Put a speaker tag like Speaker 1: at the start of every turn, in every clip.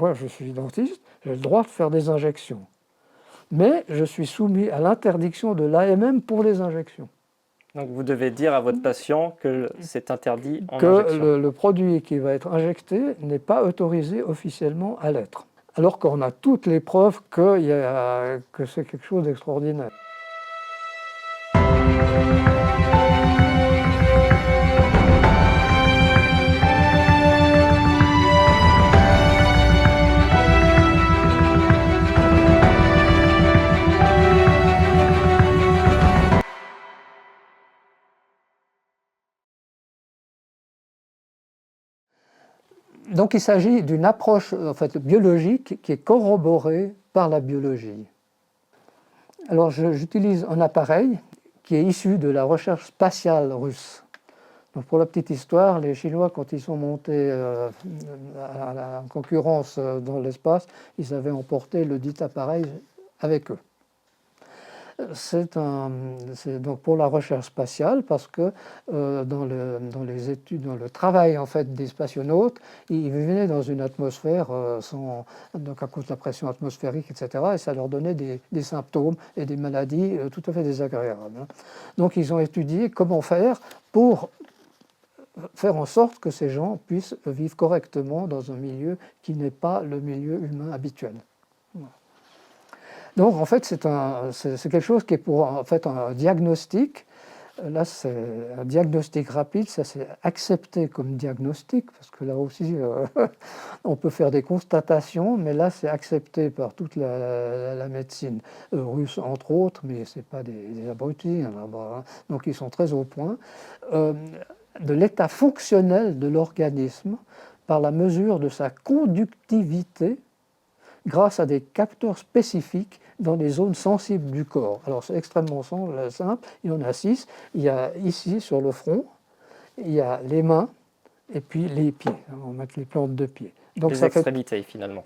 Speaker 1: moi je suis dentiste, j'ai le droit de faire des injections. Mais je suis soumis à l'interdiction de l'AMM pour les injections.
Speaker 2: Donc vous devez dire à votre patient que c'est interdit en
Speaker 1: Que
Speaker 2: injection.
Speaker 1: le produit qui va être injecté n'est pas autorisé officiellement à l'être. Alors qu'on a toutes les preuves que c'est quelque chose d'extraordinaire. Donc il s'agit d'une approche en fait, biologique qui est corroborée par la biologie. Alors j'utilise un appareil qui est issu de la recherche spatiale russe. Donc pour la petite histoire, les Chinois, quand ils sont montés à la concurrence dans l'espace, ils avaient emporté le dit appareil avec eux. C'est donc pour la recherche spatiale parce que dans les études, dans le travail en fait des spationautes, ils vivaient dans une atmosphère donc à cause de la pression atmosphérique, etc. Et ça leur donnait des symptômes et des maladies tout à fait désagréables. Donc ils ont étudié comment faire pour faire en sorte que ces gens puissent vivre correctement dans un milieu qui n'est pas le milieu humain habituel. Donc en fait, c'est quelque chose qui est pour en fait un diagnostic. Là, c'est un diagnostic rapide, ça c'est accepté comme diagnostic, parce que là aussi, on peut faire des constatations, mais là, c'est accepté par toute la médecine russe, entre autres, mais ce n'est pas des abrutis, hein, là-bas, hein. Donc ils sont très au point. De l'état fonctionnel de l'organisme par la mesure de sa conductivité grâce à des capteurs spécifiques dans les zones sensibles du corps. Alors c'est extrêmement simple, il y en a 6. Il y a ici sur le front, il y a les mains et puis les pieds. On va mettre les plantes de pied.
Speaker 2: Donc les extrémités finalement.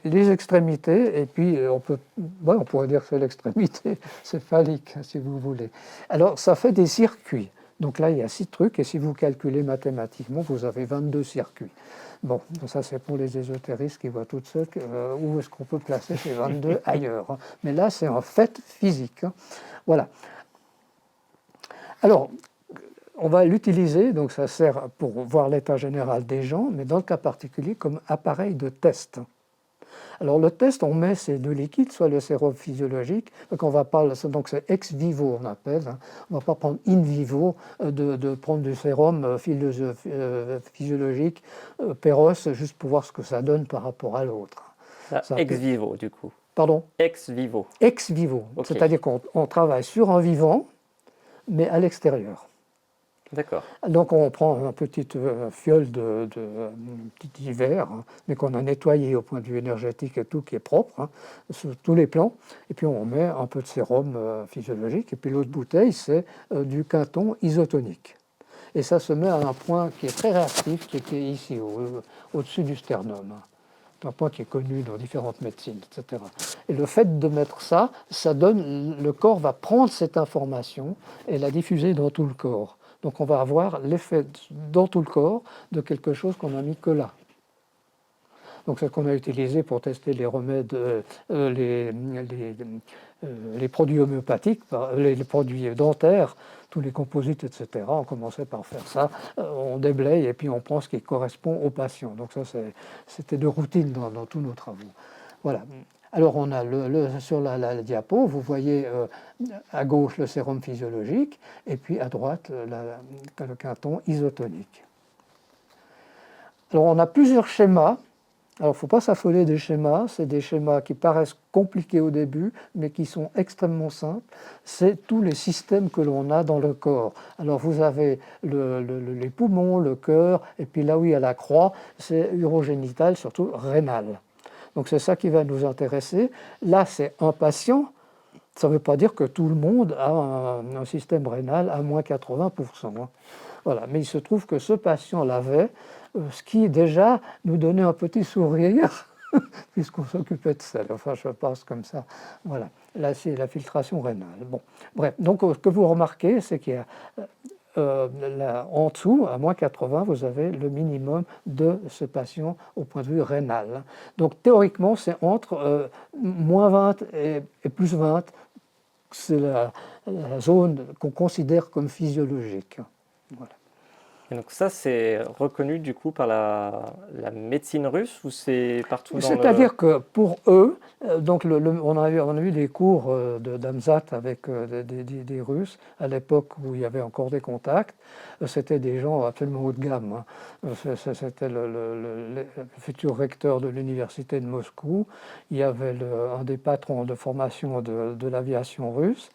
Speaker 1: Les extrémités, et puis on pourrait dire que c'est l'extrémité céphalique si vous voulez. Alors ça fait des circuits. Donc là il y a 6 trucs et si vous calculez mathématiquement, vous avez 22 circuits. Bon, ça c'est pour les ésotéristes qui voient toutes seuls où est-ce qu'on peut placer ces 22 ailleurs. Mais là c'est un fait physique. Voilà. Alors, on va l'utiliser, donc ça sert pour voir l'état général des gens, mais dans le cas particulier comme appareil de test. Alors le test, on met ces 2 liquides, soit le sérum physiologique, donc c'est ex vivo on appelle, hein. On ne va pas prendre in vivo de prendre du sérum physiologique Péros juste pour voir ce que ça donne par rapport à l'autre.
Speaker 2: Ex vivo du coup.
Speaker 1: Pardon ?
Speaker 2: Ex vivo.
Speaker 1: Ex vivo, okay. C'est-à-dire qu'on travaille sur un vivant, mais à l'extérieur.
Speaker 2: D'accord.
Speaker 1: Donc on prend une petite fiole de petit verre, hein, mais qu'on a nettoyé au point de vue énergétique et tout, qui est propre, hein, sur tous les plans, et puis on met un peu de sérum physiologique, et puis l'autre bouteille, c'est du quinton isotonique. Et ça se met à un point qui est très réactif, qui est ici, au-dessus du sternum. Un point qui est connu dans différentes médecines, etc. Et le fait de mettre ça, le corps va prendre cette information et la diffuser dans tout le corps. Donc on va avoir l'effet dans tout le corps de quelque chose qu'on n'a mis que là. Donc c'est ce qu'on a utilisé pour tester les remèdes, les produits homéopathiques, les produits dentaires, tous les composites, etc. On commençait par faire ça, on déblaye et puis on prend ce qui correspond au patient. Donc ça c'était de routine dans tous nos travaux. Voilà. Alors on a sur la diapo, vous voyez à gauche le sérum physiologique et puis à droite le quinton isotonique. Alors on a plusieurs schémas. Alors il ne faut pas s'affoler des schémas, c'est des schémas qui paraissent compliqués au début, mais qui sont extrêmement simples. C'est tous les systèmes que l'on a dans le corps. Alors vous avez les poumons, le cœur, et puis là où il y a la croix, c'est urogénital, surtout rénal. Donc c'est ça qui va nous intéresser. Là, c'est un patient. Ça ne veut pas dire que tout le monde a un système rénal à moins 80%. Hein. Voilà. Mais il se trouve que ce patient l'avait, ce qui déjà nous donnait un petit sourire, puisqu'on s'occupait de ça. Enfin, je passe comme ça. Voilà. Là, c'est la filtration rénale. Bon. Bref. Donc, ce que vous remarquez, c'est qu'il y a en dessous, à moins 80, vous avez le minimum de ce patient au point de vue rénal. Donc théoriquement, c'est entre moins 20 et plus 20, c'est la zone qu'on considère comme physiologique. Voilà.
Speaker 2: Et donc ça, c'est reconnu du coup par la médecine russe ou c'est partout dans le...
Speaker 1: C'est-à-dire que pour eux, donc on a eu des cours d'Amzat avec des Russes à l'époque où il y avait encore des contacts. C'était des gens absolument haut de gamme, hein. C'était le futur recteur de l'université de Moscou. Il y avait un des patrons de formation de l'aviation russe.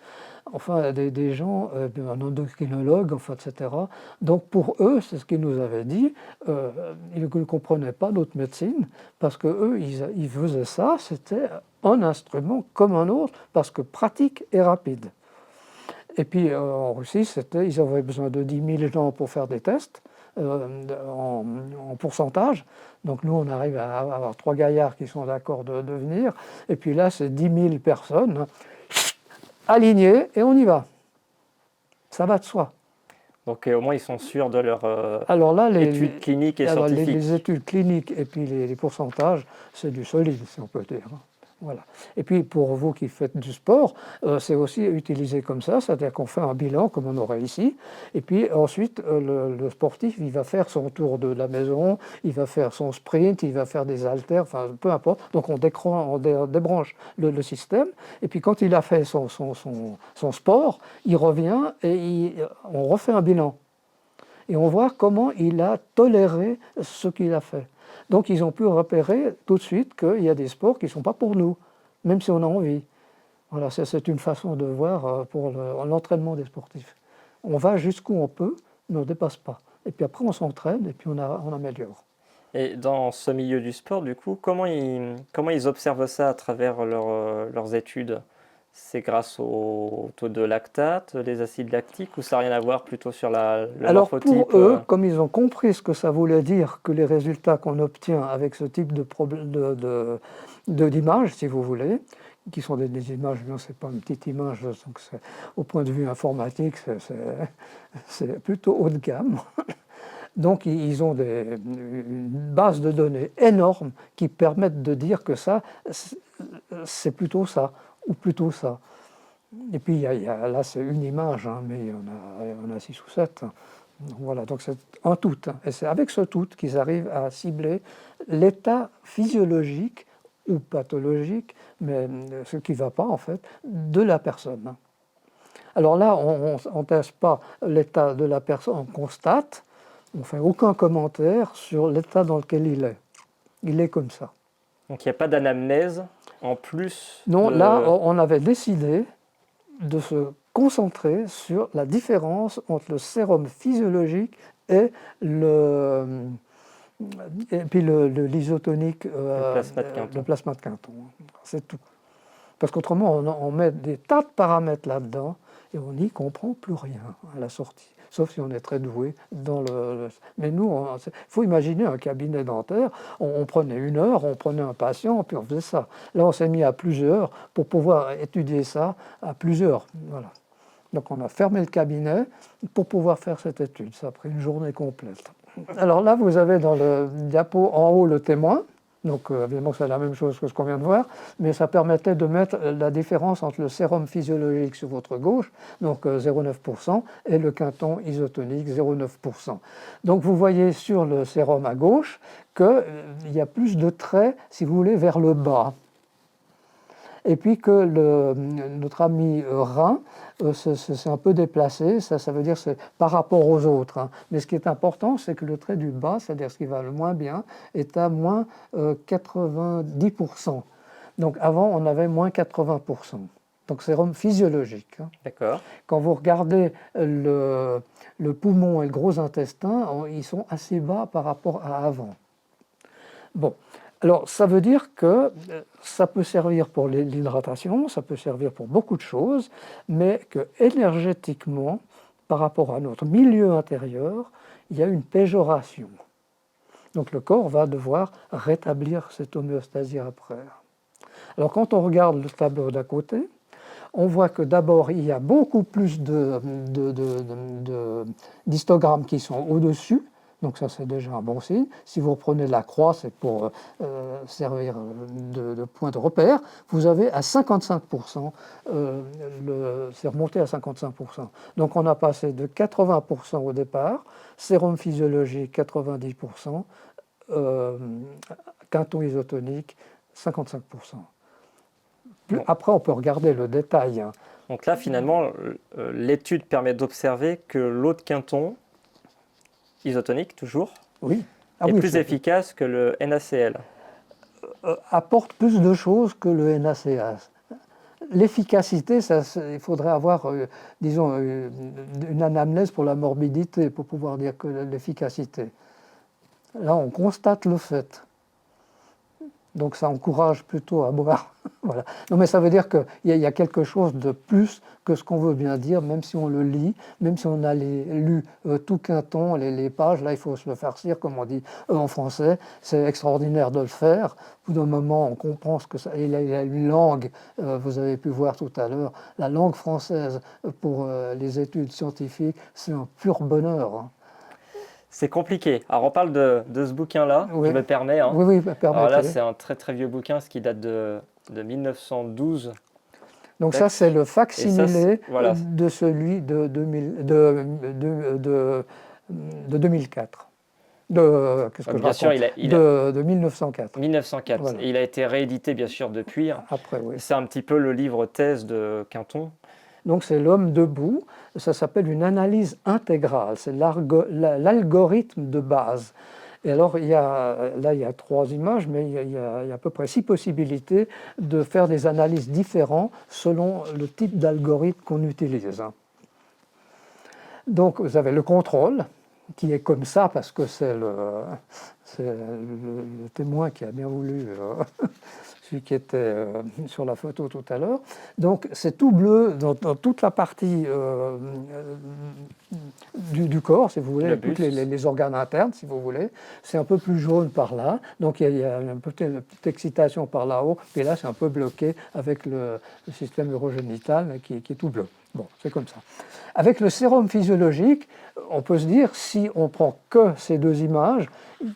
Speaker 1: Enfin, des gens, un endocrinologue, enfin, etc. Donc pour eux, c'est ce qu'ils nous avaient dit, ils ne comprenaient pas notre médecine, parce qu'eux, ils faisaient ça, c'était un instrument comme un autre, parce que pratique et rapide. Et puis en Russie, ils avaient besoin de 10 000 gens pour faire des tests, en pourcentage. Donc nous, on arrive à avoir 3 gaillards qui sont d'accord de venir, et puis là, c'est 10 000 personnes alignées, et on y va. Ça va de soi.
Speaker 2: Donc au moins ils sont sûrs de leur
Speaker 1: Alors là,
Speaker 2: études cliniques et scientifiques.
Speaker 1: les études cliniques et puis les pourcentages, c'est du solide, si on peut dire. Voilà. Et puis pour vous qui faites du sport, c'est aussi utilisé comme ça, c'est-à-dire qu'on fait un bilan comme on aurait ici, et puis ensuite le sportif, il va faire son tour de la maison, il va faire son sprint, il va faire des haltères, enfin peu importe. Donc on débranche le système, et puis quand il a fait son sport, il revient et on refait un bilan. Et on voit comment il a toléré ce qu'il a fait. Donc ils ont pu repérer tout de suite qu'il y a des sports qui ne sont pas pour nous, même si on a envie. Voilà, c'est une façon de voir pour l'entraînement des sportifs. On va jusqu'où on peut, mais on ne dépasse pas. Et puis après, on s'entraîne et puis on améliore.
Speaker 2: Et dans ce milieu du sport, du coup, comment ils observent ça à travers leurs études? C'est grâce au taux de lactate, les acides lactiques, ou ça n'a rien à voir plutôt sur le
Speaker 1: Alors
Speaker 2: morphotype?
Speaker 1: pour eux, comme ils ont compris ce que ça voulait dire que les résultats qu'on obtient avec ce type d'image, si vous voulez, qui sont des images, non, c'est pas une petite image, donc au point de vue informatique, c'est plutôt haut de gamme. Donc ils ont une base de données énorme qui permettent de dire que ça, c'est plutôt ça, ou plutôt ça. Et puis là, c'est une image, hein, mais il y en a 6 ou 7. Donc, voilà, donc c'est un tout. Hein. Et c'est avec ce tout qu'ils arrivent à cibler l'état physiologique ou pathologique, mais ce qui ne va pas en fait, de la personne. Alors là, on ne teste pas l'état de la personne, on constate, on ne fait aucun commentaire sur l'état dans lequel il est. Il est comme ça.
Speaker 2: Donc il n'y a pas d'anamnèse en plus
Speaker 1: Non, là, on avait décidé de se concentrer sur la différence entre le sérum physiologique et puis l'isotonique, le plasma de Quinton. C'est tout. Parce qu'autrement, on met des tas de paramètres là-dedans et on n'y comprend plus rien à la sortie. Sauf si on est très doué dans Mais nous, il faut imaginer un cabinet dentaire, on prenait 1 heure, on prenait un patient, puis on faisait ça. Là, on s'est mis à plusieurs pour pouvoir étudier ça à plusieurs. Voilà. Donc on a fermé le cabinet pour pouvoir faire cette étude. Ça a pris une journée complète. Alors là, vous avez dans le diapo en haut le témoin. Donc évidemment, c'est la même chose que ce qu'on vient de voir, mais ça permettait de mettre la différence entre le sérum physiologique sur votre gauche, donc 0,9%, et le Quinton isotonique, 0,9%. Donc vous voyez sur le sérum à gauche qu'il y a plus de traits, si vous voulez, vers le bas. Et puis que notre ami Rhin, c'est un peu déplacé, ça veut dire c'est par rapport aux autres. Hein. Mais ce qui est important, c'est que le trait du bas, c'est-à-dire ce qui va le moins bien, est à moins 90%. Donc avant, on avait moins 80%. Donc sérum physiologique. Hein.
Speaker 2: D'accord.
Speaker 1: Quand vous regardez le poumon et le gros intestin, ils sont assez bas par rapport à avant. Bon. Alors, ça veut dire que ça peut servir pour l'hydratation, ça peut servir pour beaucoup de choses, mais que énergétiquement, par rapport à notre milieu intérieur, il y a une péjoration. Donc le corps va devoir rétablir cette homéostasie après. Alors quand on regarde le tableau d'à côté, on voit que d'abord, il y a beaucoup plus d'histogrammes qui sont au-dessus. Donc ça, c'est déjà un bon signe. Si vous reprenez la croix, c'est pour servir de point de repère. Vous avez à 55%, c'est remonté à 55%. Donc on a passé de 80% au départ, sérum physiologique 90%, quinton isotonique 55%. Après, on peut regarder le détail. Hein.
Speaker 2: Donc là, finalement, l'étude permet d'observer que l'eau de quinton, isotonique toujours,
Speaker 1: oui.
Speaker 2: est plus efficace que le NaCl.
Speaker 1: Apporte plus de choses que le NaCl. L'efficacité, il faudrait avoir, disons, une anamnèse pour la morbidité pour pouvoir dire que l'efficacité. Là, on constate le fait. Donc ça encourage plutôt à boire. Voilà. Non, mais ça veut dire qu'il y a quelque chose de plus que ce qu'on veut bien dire, même si on le lit, même si on a lu tout quinton, les pages, là il faut se le farcir, comme on dit en français. C'est extraordinaire de le faire. Au bout d'un moment, on comprend ce que ça... Il y a une langue, vous avez pu voir tout à l'heure, la langue française pour les études scientifiques, c'est un pur bonheur. Hein.
Speaker 2: C'est compliqué. Alors on parle de ce bouquin-là,
Speaker 1: Oui.
Speaker 2: je me permets. Hein.
Speaker 1: Oui, permettez.
Speaker 2: Alors là, c'est un très très vieux bouquin, ce qui date de 1912.
Speaker 1: Donc ça, c'est le facsimilé
Speaker 2: voilà.
Speaker 1: de celui de 2004. Qu'est-ce que
Speaker 2: bien sûr,
Speaker 1: de 1904.
Speaker 2: 1904.
Speaker 1: Voilà.
Speaker 2: Et il a été réédité, bien sûr, depuis.
Speaker 1: Après, oui.
Speaker 2: C'est un petit peu le livre thèse de Quinton.
Speaker 1: Donc c'est l'homme debout, ça s'appelle une analyse intégrale, c'est l'algorithme de base. Et alors il y a 3 images, mais il y a à peu près 6 possibilités de faire des analyses différentes selon le type d'algorithme qu'on utilise. Donc vous avez le contrôle, qui est comme ça parce que c'est le témoin qui a bien voulu... celui qui était sur la photo tout à l'heure. Donc c'est tout bleu dans toute la partie du corps, si vous voulez, tous les organes internes, si vous voulez. C'est un peu plus jaune par là, donc il y a une petite excitation par là-haut, et là c'est un peu bloqué avec le système urogénital qui est tout bleu. Bon, c'est comme ça. Avec le sérum physiologique, on peut se dire, si on prend que ces 2 images,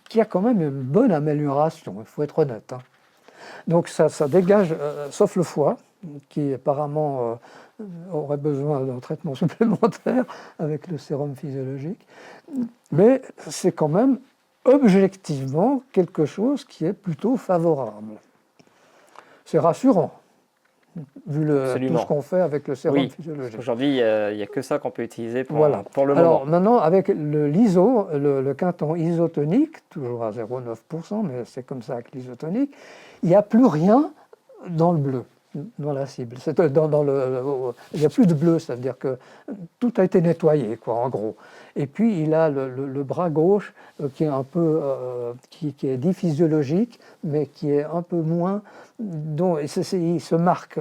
Speaker 1: qu'il y a quand même une bonne amélioration, il faut être honnête. Hein. Donc ça dégage, sauf le foie, qui apparemment aurait besoin d'un traitement supplémentaire avec le sérum physiologique. Mais c'est quand même objectivement quelque chose qui est plutôt favorable. C'est rassurant, vu tout ce qu'on fait avec le sérum physiologique.
Speaker 2: Aujourd'hui, il n'y a que ça qu'on peut utiliser pour le moment.
Speaker 1: Alors maintenant, avec le quinton isotonique, toujours à 0,9%, mais c'est comme ça avec l'isotonique, il n'y a plus rien dans le bleu, dans la cible. Il n'y a plus de bleu, c'est-à-dire que tout a été nettoyé, quoi, en gros. Et puis il a le bras gauche qui est un peu, qui est dit physiologique, mais qui est un peu moins, dont il se marque.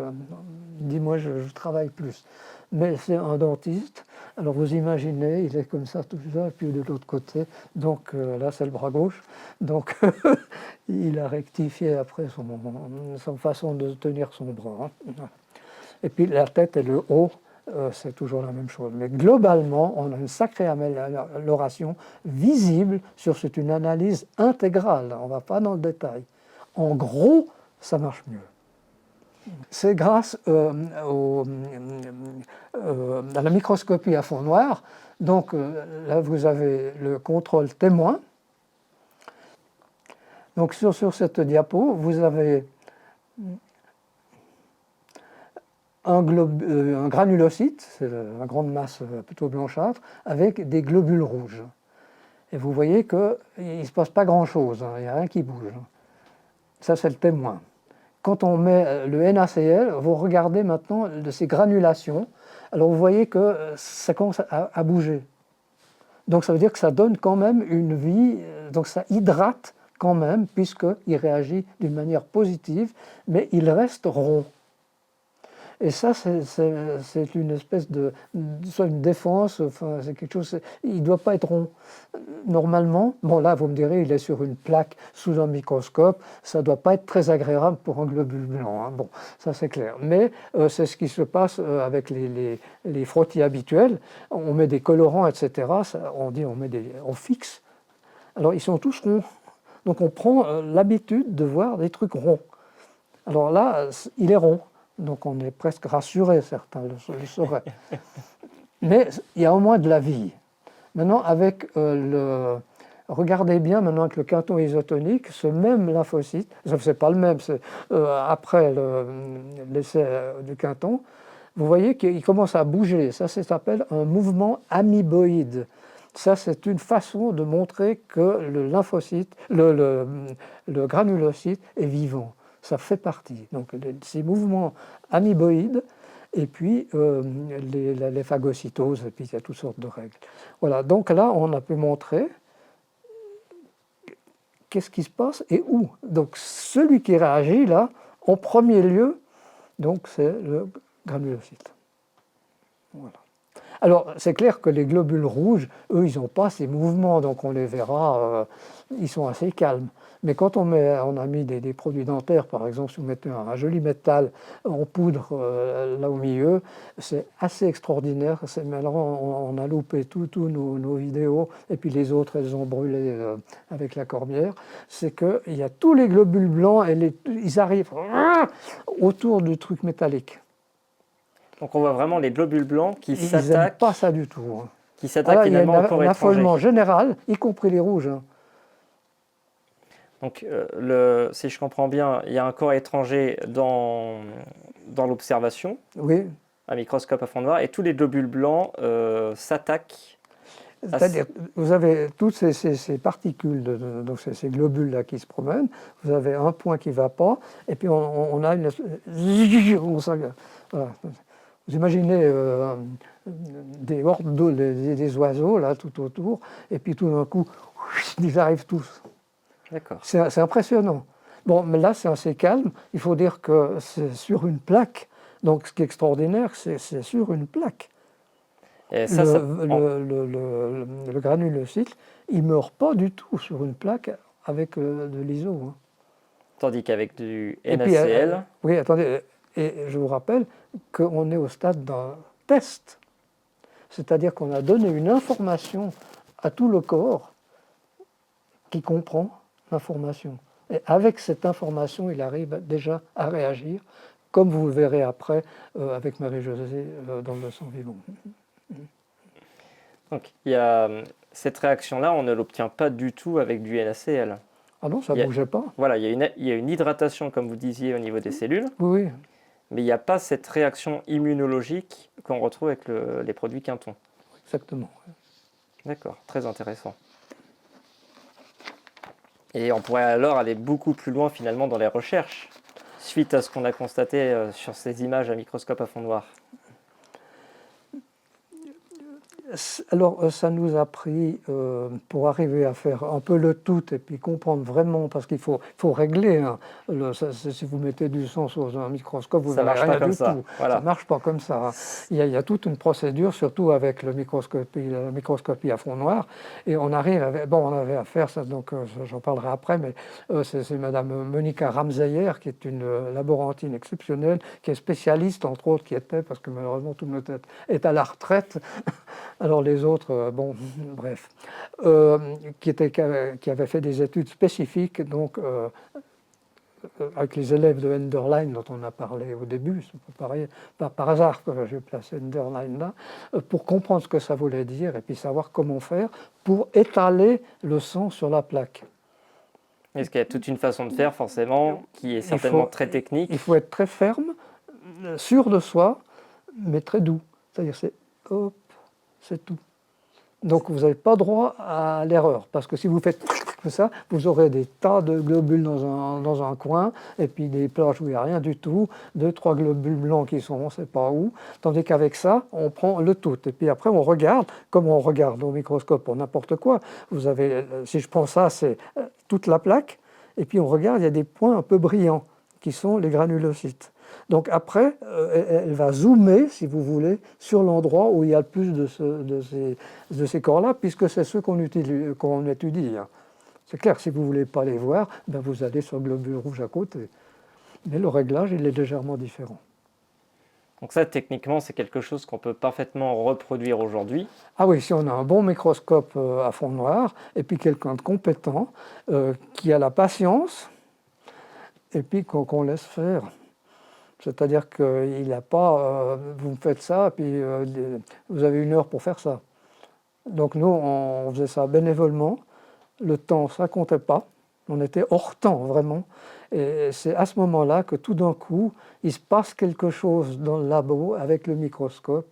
Speaker 1: Dis-moi, je travaille plus. Mais c'est un dentiste. Alors vous imaginez, il est comme ça, tout ça, et puis de l'autre côté, donc là c'est le bras gauche. Donc il a rectifié après son façon de tenir son bras. Hein. Et puis la tête et le haut, c'est toujours la même chose. Mais globalement, on a une sacrée amélioration visible sur une analyse intégrale. On ne va pas dans le détail. En gros, ça marche mieux. C'est grâce à la microscopie à fond noir. Donc là, vous avez le contrôle témoin. Donc sur cette diapo, vous avez un granulocyte, c'est la grande masse plutôt blanchâtre, avec des globules rouges. Et vous voyez qu'il ne se passe pas grand-chose, hein, il n'y a rien qui bouge. Ça, c'est le témoin. Quand on met le NaCl, vous regardez maintenant de ces granulations, alors vous voyez que ça commence à bouger. Donc ça veut dire que ça donne quand même une vie, donc ça hydrate quand même, puisqu'il réagit d'une manière positive, mais il reste rond. Et ça, c'est une espèce soit une défense, enfin, c'est quelque chose, il ne doit pas être rond. Normalement, bon là, vous me direz, il est sur une plaque sous un microscope, ça ne doit pas être très agréable pour un globule blanc, hein. Bon, ça c'est clair. Mais c'est ce qui se passe avec les frottis habituels. On met des colorants, etc. On fixe. Alors, ils sont tous ronds. Donc, on prend l'habitude de voir des trucs ronds. Alors là, il est rond. Donc, on est presque rassuré, certains le sauraient. Mais il y a au moins de la vie. Maintenant, regardez bien, maintenant avec le quinton isotonique, ce même lymphocyte, c'est pas le même, c'est après l'essai du quinton, vous voyez qu'il commence à bouger. Ça s'appelle un mouvement amoeboïde. Ça, c'est une façon de montrer que le lymphocyte, le granulocyte est vivant. Ça fait partie. Donc, ces mouvements amoeboïdes, et puis les phagocytoses, et puis il y a toutes sortes de règles. Voilà, donc là, on a pu montrer qu'est-ce qui se passe et où. Donc, celui qui réagit, là, en premier lieu, donc c'est le granulocyte. Voilà. Alors, c'est clair que les globules rouges, eux, ils n'ont pas ces mouvements, donc on les verra, ils sont assez calmes. Mais quand on a mis des produits dentaires, par exemple, si vous mettez un joli métal en poudre là au milieu, c'est assez extraordinaire. Mais alors, on a loupé tous nos vidéos, et puis les autres, elles ont brûlé avec la corbière. C'est qu'il y a tous les globules blancs, et ils arrivent autour du truc métallique.
Speaker 2: Donc on voit vraiment les globules blancs qui
Speaker 1: Ils n'aiment
Speaker 2: s'attaquent,
Speaker 1: pas ça du tout.
Speaker 2: qui s'attaquent finalement au corps
Speaker 1: Un
Speaker 2: étranger.
Speaker 1: affolement général, y compris les rouges.
Speaker 2: Donc, si je comprends bien, il y a un corps étranger dans l'observation,
Speaker 1: Oui,
Speaker 2: un microscope à fond noir, et tous les globules blancs s'attaquent.
Speaker 1: c'est-à-dire, vous avez toutes ces particules, donc ces globules-là qui se promènent, vous avez un point qui ne va pas, et puis on a une... Voilà. Vous imaginez des hordes des oiseaux, là, tout autour, et puis tout d'un coup, ils arrivent tous.
Speaker 2: D'accord.
Speaker 1: C'est impressionnant. Bon, mais là, c'est assez calme. Il faut dire que c'est sur une plaque. Donc, ce qui est extraordinaire, c'est sur une plaque.
Speaker 2: Et ça,
Speaker 1: Le granulocyte, il ne meurt pas du tout sur une plaque avec de l'ISO. Hein.
Speaker 2: Tandis qu'avec du
Speaker 1: Et puis,
Speaker 2: NaCl,
Speaker 1: oui, attendez, et je vous rappelle qu'on est au stade d'un test. C'est-à-dire qu'on a donné une information à tout le corps qui comprend l'information. Et avec cette information, il arrive déjà à réagir, comme vous le verrez après avec Marie-Josée dans le sang vivant.
Speaker 2: donc il y a cette réaction-là, on ne l'obtient pas du tout avec du NaCl.
Speaker 1: Ah non, ça ne bougeait pas.
Speaker 2: Voilà, il y a une hydratation, comme vous disiez, au niveau des cellules,
Speaker 1: Oui, oui.
Speaker 2: mais il n'y a pas cette réaction immunologique qu'on retrouve avec les produits Quinton.
Speaker 1: Exactement.
Speaker 2: D'accord, très intéressant. Et on pourrait alors aller beaucoup plus loin finalement dans les recherches, suite à ce qu'on a constaté sur ces images à microscope à fond noir.
Speaker 1: Alors, ça nous a pris, pour arriver à faire un peu le tout et puis comprendre vraiment, parce qu'il faut régler. Hein, si vous mettez du sang sous un microscope, vous ne verrez rien du tout.
Speaker 2: Voilà.
Speaker 1: Ça ne marche pas comme ça. Hein. Il y a toute une procédure, surtout avec la microscopie à fond noir. Et on avait à faire ça, donc j'en parlerai après, mais c'est Madame Monica Ramseyer, qui est une laborantine exceptionnelle, qui est spécialiste, entre autres, parce que malheureusement toute notre tête est à la retraite. Alors les autres, bon, bref, qui avaient fait des études spécifiques, donc avec les élèves de Enderlein dont on a parlé au début, c'est par hasard que j'ai placé Enderlein là, pour comprendre ce que ça voulait dire et puis savoir comment faire pour étaler le sang sur la plaque.
Speaker 2: Est-ce qu'il y a toute une façon de faire forcément qui est certainement très technique?
Speaker 1: Il faut être très ferme, sûr de soi, mais très doux. C'est-à-dire hop, c'est tout. Donc vous n'avez pas droit à l'erreur, parce que si vous faites comme ça, vous aurez des tas de globules dans un coin, et puis des plages où il n'y a rien du tout, 2-3 globules blancs qui sont on ne sait pas où, tandis qu'avec ça, on prend le tout. Et puis après, on regarde, comme on regarde au microscope pour n'importe quoi. Vous avez, si je prends ça, c'est toute la plaque, et puis on regarde, il y a des points un peu brillants, qui sont les granulocytes. Donc après, elle va zoomer, si vous voulez, sur l'endroit où il y a le plus de ces corps-là, puisque c'est ceux qu'on étudie. Hein. C'est clair, si vous ne voulez pas les voir, ben vous allez sur le globule rouge à côté. Mais le réglage, il est légèrement différent.
Speaker 2: Donc ça, techniquement, c'est quelque chose qu'on peut parfaitement reproduire aujourd'hui.
Speaker 1: Ah oui, si on a un bon microscope à fond noir, et puis quelqu'un de compétent, qui a la patience, et puis qu'on laisse faire. C'est-à-dire qu'il n'a pas, vous faites ça, puis vous avez 1 heure pour faire ça. Donc nous, on faisait ça bénévolement. Le temps, ça ne comptait pas. On était hors temps, vraiment. Et c'est à ce moment-là que tout d'un coup, il se passe quelque chose dans le labo avec le microscope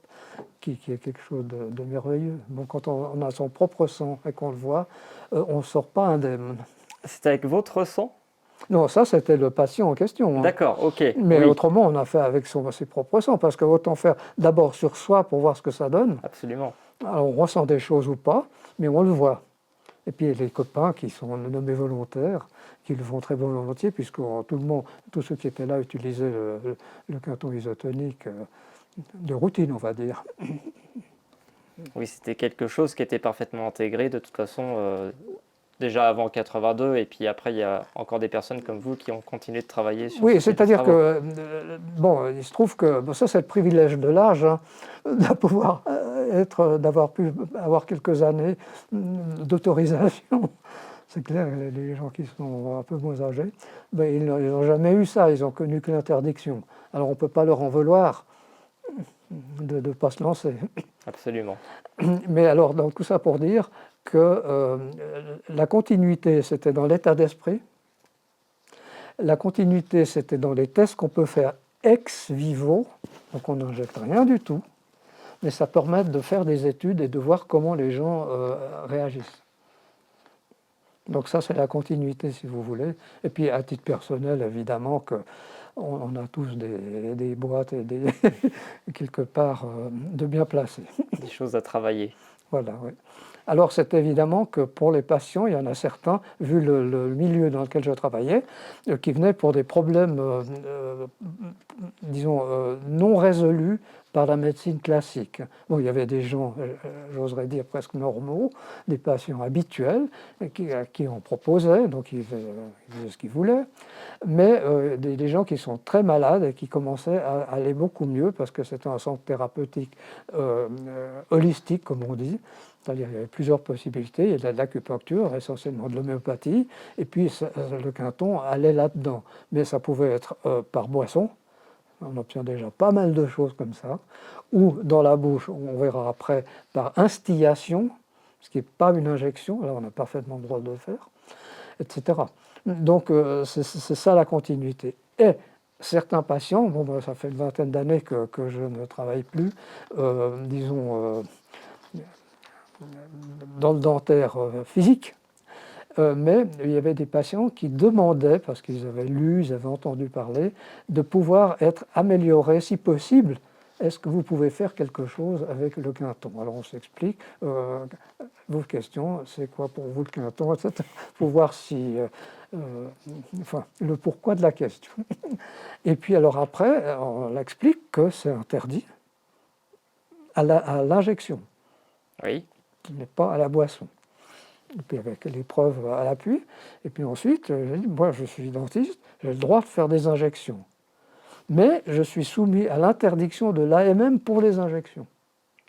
Speaker 1: qui est quelque chose de merveilleux. Bon, quand on a son propre sang et qu'on le voit, on ne sort pas indemne.
Speaker 2: C'est avec votre sang?
Speaker 1: Non, ça c'était le patient en question. Hein.
Speaker 2: D'accord, ok.
Speaker 1: Mais
Speaker 2: Oui,
Speaker 1: autrement, on a fait avec ses propres sangs, parce que autant faire d'abord sur soi pour voir ce que ça donne.
Speaker 2: absolument.
Speaker 1: Alors, on ressent des choses ou pas, mais on le voit. Et puis les copains qui sont nommés volontaires, qui le font très volontiers, puisque tout le monde, tous ceux qui étaient là utilisaient le quinton isotonique de routine, on va dire.
Speaker 2: Oui, c'était quelque chose qui était parfaitement intégré de toute façon déjà avant 82 et puis après il y a encore des personnes comme vous qui ont continué de travailler sur ce
Speaker 1: Oui,
Speaker 2: type de
Speaker 1: c'est-à-dire
Speaker 2: travaux.
Speaker 1: que, bon, il se trouve que, bon, ça c'est le privilège de l'âge, hein, de pouvoir d'avoir pu avoir quelques années d'autorisation. C'est clair, les gens qui sont un peu moins âgés, ben, ils n'ont jamais eu ça, ils n'ont connu que l'interdiction. Alors on ne peut pas leur en vouloir de ne pas se lancer.
Speaker 2: Absolument.
Speaker 1: Mais alors, donc, tout ça pour dire que la continuité, c'était dans l'état d'esprit. La continuité, c'était dans les tests qu'on peut faire ex vivo, donc on n'injecte rien du tout, mais ça permet de faire des études et de voir comment les gens réagissent. Donc ça, c'est la continuité, si vous voulez. Et puis, à titre personnel, évidemment, on a tous des boîtes et quelque part de bien placées.
Speaker 2: Des choses à travailler.
Speaker 1: Voilà, oui. Alors, c'est évidemment que pour les patients, il y en a certains, vu le milieu dans lequel je travaillais, qui venaient pour des problèmes, disons, non résolus par la médecine classique. Bon, il y avait des gens, j'oserais dire presque normaux, des patients habituels, à qui on proposait, donc ils faisaient ce qu'ils voulaient, mais des gens qui sont très malades et qui commençaient à aller beaucoup mieux parce que c'était un centre thérapeutique holistique, comme on dit. C'est-à-dire qu'il y avait plusieurs possibilités. Il y a de l'acupuncture, essentiellement de l'homéopathie, et puis le quinton allait là-dedans. Mais ça pouvait être par boisson, on obtient déjà pas mal de choses comme ça, ou dans la bouche, on verra après, par instillation, ce qui n'est pas une injection, là on a parfaitement le droit de le faire, etc. Donc c'est ça la continuité. Et certains patients, bon, ben, ça fait une vingtaine d'années que je ne travaille plus, disons, dans le dentaire physique, mais il y avait des patients qui demandaient, parce qu'ils avaient lu, ils avaient entendu parler, de pouvoir être améliorés si possible. Est-ce que vous pouvez faire quelque chose avec le quinton? Alors on s'explique, vos questions, c'est quoi pour vous le quinton, etc. Il faut voir si, enfin, le pourquoi de la question. Et puis alors après, on explique que c'est interdit à l'injection,
Speaker 2: Oui.
Speaker 1: qui n'est pas à la boisson. Et puis avec les preuves à l'appui. Et puis ensuite, j'ai dit, moi je suis dentiste, j'ai le droit de faire des injections. Mais je suis soumis à l'interdiction de l'AMM pour les injections.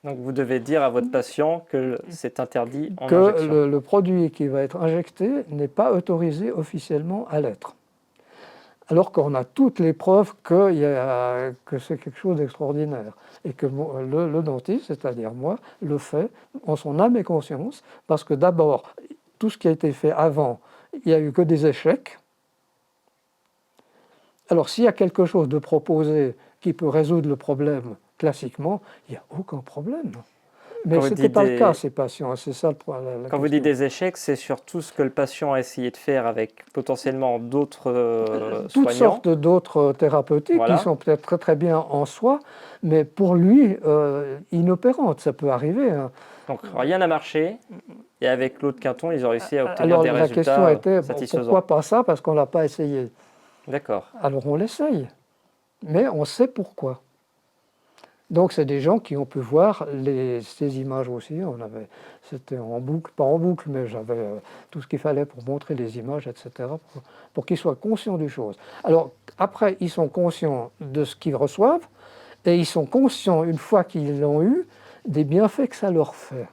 Speaker 2: Donc vous devez dire à votre patient que c'est interdit en
Speaker 1: Que
Speaker 2: injection.
Speaker 1: le produit qui va être injecté n'est pas autorisé officiellement à l'être. Alors qu'on a toutes les preuves que c'est quelque chose d'extraordinaire. Et que le dentiste, c'est-à-dire moi, le fait en son âme et conscience, parce que d'abord, tout ce qui a été fait avant, il n'y a eu que des échecs. Alors s'il y a quelque chose de proposé qui peut résoudre le problème classiquement, il n'y a aucun problème. Mais ce n'était pas le cas, ces patients, c'est ça la
Speaker 2: Quand vous dites
Speaker 1: question.
Speaker 2: des échecs, c'est sur tout ce que le patient a essayé de faire avec potentiellement d'autres
Speaker 1: Toutes
Speaker 2: soignants.
Speaker 1: sortes d'autres thérapeutiques qui
Speaker 2: Voilà.
Speaker 1: sont peut-être très très bien en soi, mais pour lui, inopérantes, ça peut arriver. Hein.
Speaker 2: Donc rien n'a marché. Et avec l'autre quinton, ils ont réussi à obtenir
Speaker 1: Alors
Speaker 2: des
Speaker 1: la question
Speaker 2: résultats
Speaker 1: était, bon,
Speaker 2: satisfaisants.
Speaker 1: pourquoi pas ça? Parce qu'on ne l'a pas essayé.
Speaker 2: D'accord.
Speaker 1: Alors on l'essaye. mais on sait pourquoi. Donc c'est des gens qui ont pu voir ces images aussi. C'était en boucle, pas en boucle, mais j'avais tout ce qu'il fallait pour montrer les images, etc., pour qu'ils soient conscients des choses. Alors après, ils sont conscients de ce qu'ils reçoivent, et ils sont conscients, une fois qu'ils l'ont eu, des bienfaits que ça leur fait.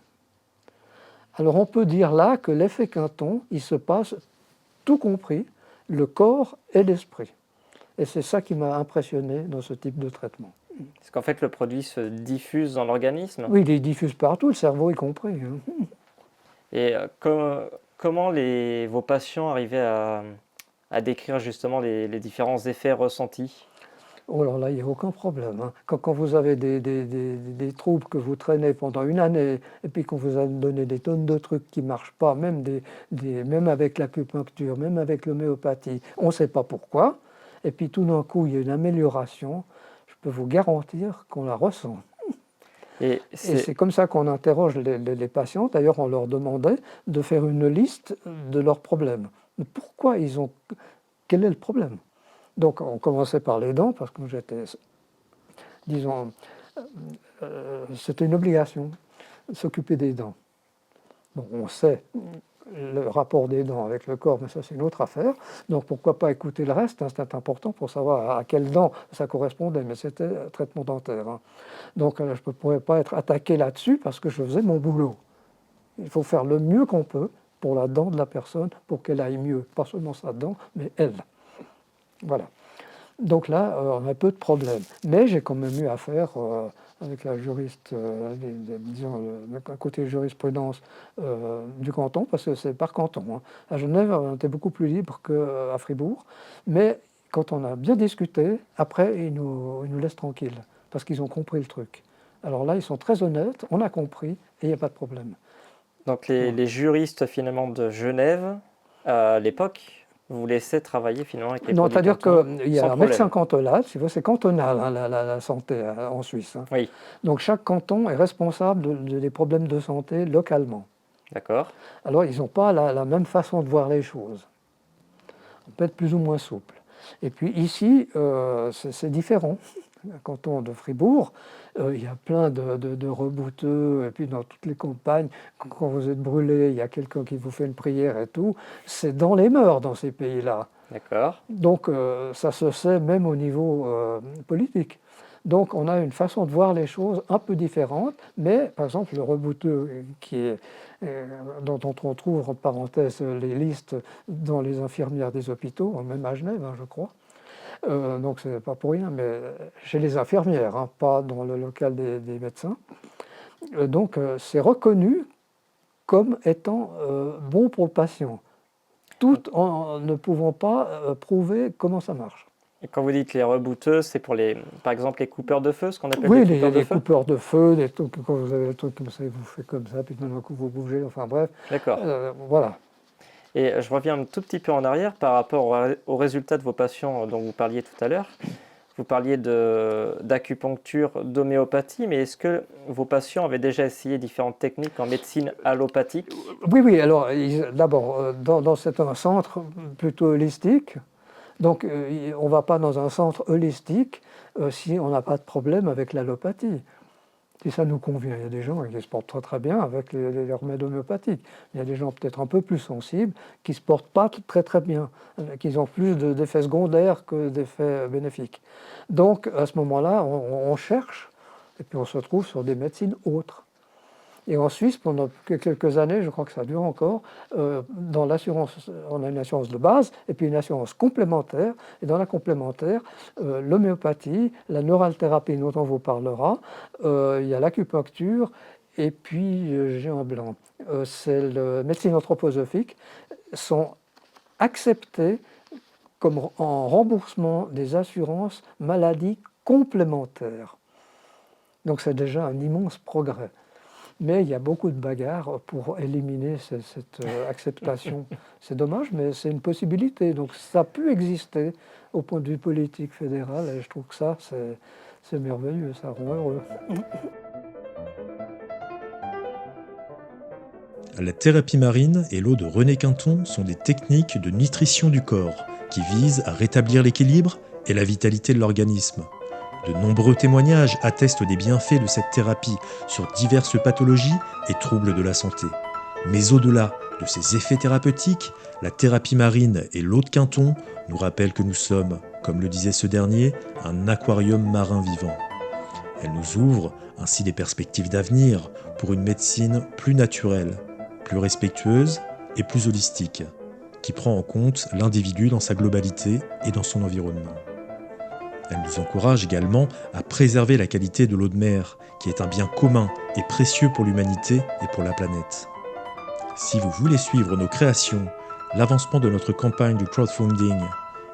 Speaker 1: Alors on peut dire là que l'effet Quinton, il se passe, tout compris, le corps et l'esprit. Et c'est ça qui m'a impressionné dans ce type de traitement.
Speaker 2: Parce qu'en fait, le produit se diffuse dans l'organisme.
Speaker 1: Oui, il diffuse partout, le cerveau y compris.
Speaker 2: Et comment vos patients arrivaient à décrire justement les différents effets ressentis?
Speaker 1: Oh alors là, il n'y a aucun problème. Quand vous avez des troubles que vous traînez pendant une année, et puis qu'on vous a donné des tonnes de trucs qui ne marchent pas, même avec l'acupuncture, même avec l'homéopathie, on ne sait pas pourquoi, et puis tout d'un coup, il y a une amélioration, je peux vous garantir qu'on la ressent. Et c'est comme ça qu'on interroge les patients. D'ailleurs, on leur demandait de faire une liste de leurs problèmes. Pourquoi ils ont... Quel est le problème? Donc on commençait par les dents, parce que j'étais, disons, c'était une obligation, s'occuper des dents. Bon, on sait le rapport des dents avec le corps, mais ça c'est une autre affaire. Donc pourquoi pas écouter le reste, c'est important pour savoir à quelle dent ça correspondait, mais c'était un traitement dentaire. Donc je ne pourrais pas être attaqué là-dessus parce que je faisais mon boulot. Il faut faire le mieux qu'on peut pour la dent de la personne, pour qu'elle aille mieux, pas seulement sa dent, mais elle. Voilà. Donc là, on a peu de problèmes. Mais j'ai quand même eu affaire avec la juriste, disons, le côté jurisprudence du canton, parce que c'est par canton. À Genève, on était beaucoup plus libre qu'à Fribourg. Mais quand on a bien discuté, après, ils nous laissent tranquilles, parce qu'ils ont compris le truc. Alors là, ils sont très honnêtes, on a compris, et il n'y a pas de problème.
Speaker 2: Donc les juristes finalement de Genève, à l'époque, vous laissez travailler finalement avec les
Speaker 1: non,
Speaker 2: produits
Speaker 1: c'est-à-dire qu'il y a un médecin
Speaker 2: problème.
Speaker 1: cantonal, c'est cantonal la santé en Suisse.
Speaker 2: Oui,
Speaker 1: Donc chaque canton est responsable des problèmes de santé localement.
Speaker 2: d'accord.
Speaker 1: Alors ils n'ont pas la même façon de voir les choses. On peut être plus ou moins souple. Et puis ici, c'est différent. Le canton de Fribourg, il y a plein de rebouteux, et puis dans toutes les campagnes, quand vous êtes brûlé, il y a quelqu'un qui vous fait une prière et tout. C'est dans les mœurs dans ces pays-là.
Speaker 2: D'accord.
Speaker 1: Donc ça se sait même au niveau politique. Donc on a une façon de voir les choses un peu différente, mais par exemple le rebouteux dont on trouve en parenthèse les listes dans les infirmières des hôpitaux, même à Genève, je crois. Donc c'est pas pour rien, mais chez les infirmières, pas dans le local des médecins. Donc c'est reconnu comme étant bon pour le patient, tout en ne pouvant pas prouver comment ça marche.
Speaker 2: Et quand vous dites les rebouteux, c'est pour par exemple les coupeurs de feu, ce qu'on appelle
Speaker 1: Oui,
Speaker 2: les coupeurs de
Speaker 1: les
Speaker 2: feu?
Speaker 1: coupeurs de feu, des trucs, quand vous avez des trucs comme ça, vous faites comme ça, puis d'un coup vous bougez, enfin bref.
Speaker 2: D'accord.
Speaker 1: Voilà.
Speaker 2: Et je reviens un tout petit peu en arrière par rapport aux résultats de vos patients dont vous parliez tout à l'heure. Vous parliez d'acupuncture, d'homéopathie, mais est-ce que vos patients avaient déjà essayé différentes techniques en médecine allopathique?
Speaker 1: Oui, alors d'abord, c'est un centre plutôt holistique. Donc on ne va pas dans un centre holistique si on n'a pas de problème avec l'allopathie. Si ça nous convient, il y a des gens qui se portent très très bien avec les remèdes homéopathiques. Il y a des gens peut-être un peu plus sensibles qui ne se portent pas très très bien, qui ont plus d'effets secondaires que d'effets bénéfiques. Donc à ce moment-là, on cherche et puis on se retrouve sur des médecines autres. Et en Suisse, pendant quelques années, je crois que ça dure encore, dans l'assurance, on a une assurance de base et puis une assurance complémentaire. Et dans la complémentaire, l'homéopathie, la neuralthérapie dont on vous parlera, il y a l'acupuncture et puis j'ai un blanc. C'est la médecine anthroposophique, sont acceptés comme en remboursement des assurances maladies complémentaires. Donc c'est déjà un immense progrès. Mais il y a beaucoup de bagarres pour éliminer cette acceptation. C'est dommage, mais c'est une possibilité. Donc ça peut exister au point de vue politique fédéral, et je trouve que ça, c'est merveilleux, ça rend heureux.
Speaker 3: La thérapie marine et l'eau de René Quinton sont des techniques de nutrition du corps qui visent à rétablir l'équilibre et la vitalité de l'organisme. De nombreux témoignages attestent des bienfaits de cette thérapie sur diverses pathologies et troubles de la santé. Mais au-delà de ces effets thérapeutiques, la thérapie marine et l'eau de Quinton nous rappellent que nous sommes, comme le disait ce dernier, un aquarium marin vivant. Elle nous ouvre ainsi des perspectives d'avenir pour une médecine plus naturelle, plus respectueuse et plus holistique, qui prend en compte l'individu dans sa globalité et dans son environnement. Elle nous encourage également à préserver la qualité de l'eau de mer, qui est un bien commun et précieux pour l'humanité et pour la planète. Si vous voulez suivre nos créations, l'avancement de notre campagne de crowdfunding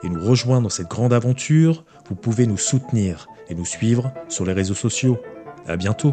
Speaker 3: et nous rejoindre dans cette grande aventure, vous pouvez nous soutenir et nous suivre sur les réseaux sociaux. À bientôt!